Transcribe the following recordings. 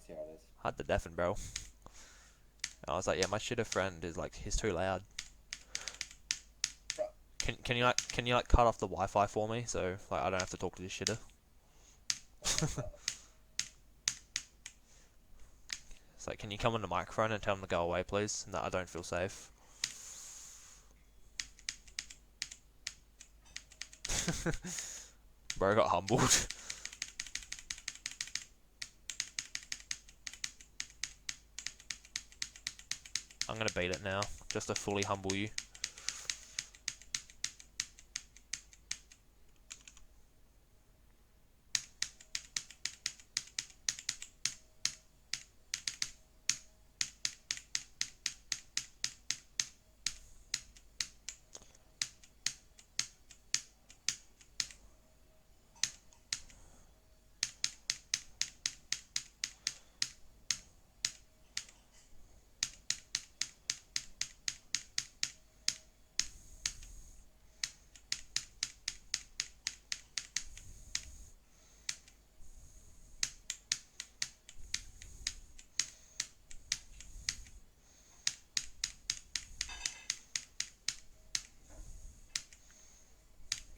see how it is. I had the deafen barrel. I was like, yeah, my shitter friend is like, he's too loud. Bro. Can you like cut off the Wi-Fi for me so like I don't have to talk to this shitter? It's like, can you come on the microphone and tell him to go away, please? No, I don't feel safe. Bro got humbled. I'm gonna beat it now, just to fully humble you.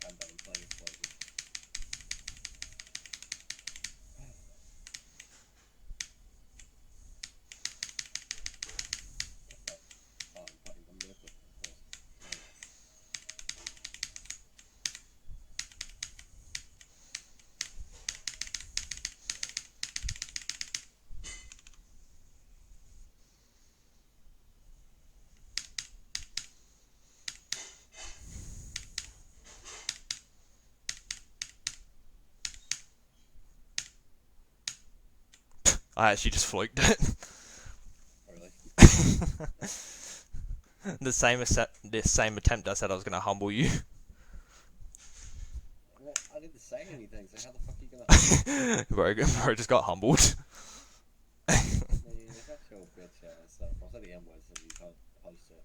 I'm done playing explosive. I'm putting them with it, of course. I actually just fluked it. Really? The same attempt I said I was gonna humble you. Well, I didn't say anything, so how the fuck are you gonna... Bro just got humbled. Man, that's your bitch ass. So if I say the M word, so you can't post it.